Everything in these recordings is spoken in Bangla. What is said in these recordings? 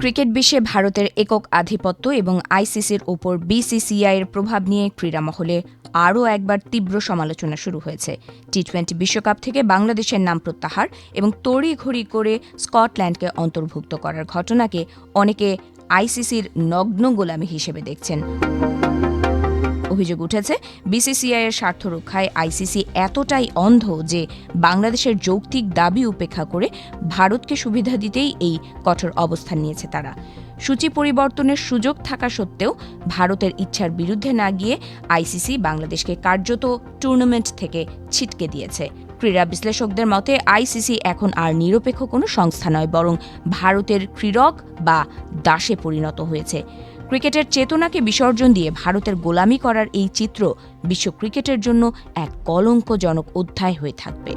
ক্রিকেট বিশ্বে ভারতের একক আধিপত্য এবং আইসিসির ওপর বিসিসিআইয়ের প্রভাব নিয়ে ক্রীড়া মহলে আরও একবার তীব্র সমালোচনা শুরু হয়েছে। টি-20 বিশ্বকাপ থেকে বাংলাদেশের নাম প্রত্যাহার এবং তড়িঘড়ি করে স্কটল্যান্ডকে অন্তর্ভুক্ত করার ঘটনাকে অনেকে আইসিসির নগ্ন গোলামি হিসেবে দেখছেন। অভিযোগ উঠেছে, বিসিসিআইয়ের স্বার্থ রক্ষায় আইসিসি এতটাই অন্ধ যে বাংলাদেশের যৌক্তিক দাবি উপেক্ষা করে ভারতকে সুবিধা দিতেই এই কঠোর অবস্থান নিয়েছে তারা। সূচি পরিবর্তনের সুযোগ থাকা সত্ত্বেও ভারতের ইচ্ছার বিরুদ্ধে না গিয়ে আইসিসি বাংলাদেশকে কার্যত টুর্নামেন্ট থেকে ছিটকে দিয়েছে। ক্রীড়া বিশ্লেষকদের মতে আইসিসি এখন আর নিরপেক্ষ কোনো সংস্থা নয়, বরং ভারতের ক্রীড়ক বা দাসে পরিণত হয়েছে। ক্রিকেটের চেতনাকে বিসর্জন দিয়ে ভারতের গোলামি করার এই চিত্র বিশ্ব ক্রিকেটের জন্য এক কলঙ্কজনক অধ্যায় হয়ে থাকবে।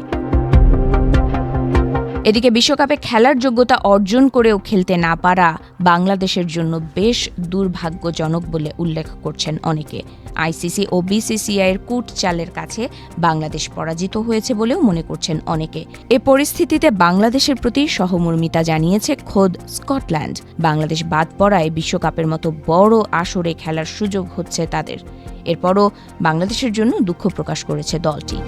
এদিকে বিশ্বকাপে খেলার যোগ্যতা অর্জন করেও খেলতে না পারা বাংলাদেশের জন্য বেশ দুর্ভাগ্যজনক বলে উল্লেখ করছেন অনেকে। আইসিসি ও বিসিসিআইয়ের কূটচালের কাছে বাংলাদেশ পরাজিত হয়েছে বলেও মনে করছেন অনেকে। এ পরিস্থিতিতে বাংলাদেশের প্রতি সহমর্মিতা জানিয়েছে খোদ স্কটল্যান্ড। বাংলাদেশ বাদ পড়ায় বিশ্বকাপের মতো বড় আসরে খেলার সুযোগ হচ্ছে তাদের। এরপরও বাংলাদেশের জন্য দুঃখ প্রকাশ করেছে দলটি।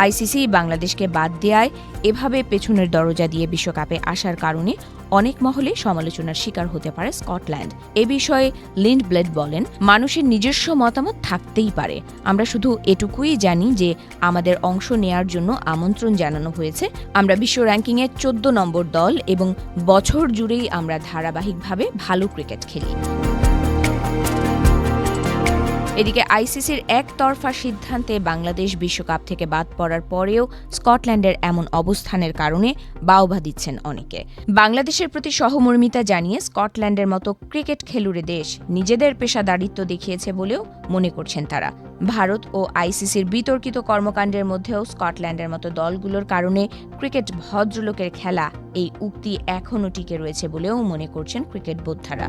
আইসিসি বাংলাদেশকে বাদ দেয়ায় এভাবে পেছনের দরজা দিয়ে বিশ্বকাপে আসার কারণে অনেক মহলে সমালোচনার শিকার হতে পারে স্কটল্যান্ড। এ বিষয়ে লিন্ডব্লেড বলেন, মানুষের নিজস্ব মতামত থাকতেই পারে। আমরা শুধু এটুকুই জানি যে আমাদের অংশ নেয়ার জন্য আমন্ত্রণ জানানো হয়েছে। আমরা বিশ্ব র্যাঙ্কিংয়ে 14 নম্বর দল এবং বছর জুড়েই আমরা ধারাবাহিকভাবে ভালো ক্রিকেট খেলি। এদিকে আইসিসির একতরফা সিদ্ধান্তে বাংলাদেশ বিশ্বকাপ থেকে বাদ পড়ার পরেও স্কটল্যান্ডের এমন অবস্থানের কারণে বাহবা দিচ্ছেন অনেকে। বাংলাদেশের প্রতি সহমর্মিতা জানিয়ে স্কটল্যান্ডের মতো ক্রিকেট খেলুড়ে দেশ নিজেদের পেশাদারিত্ব দেখিয়েছে বলেও মনে করছেন তারা। ভারত ও আইসিসির বিতর্কিত কর্মকাণ্ডের মধ্যেও স্কটল্যান্ডের মতো দলগুলোর কারণে ক্রিকেট ভদ্রলোকের খেলা এই উক্তি এখনও টিকে রয়েছে বলেও মনে করছেন ক্রিকেট বোদ্ধারা।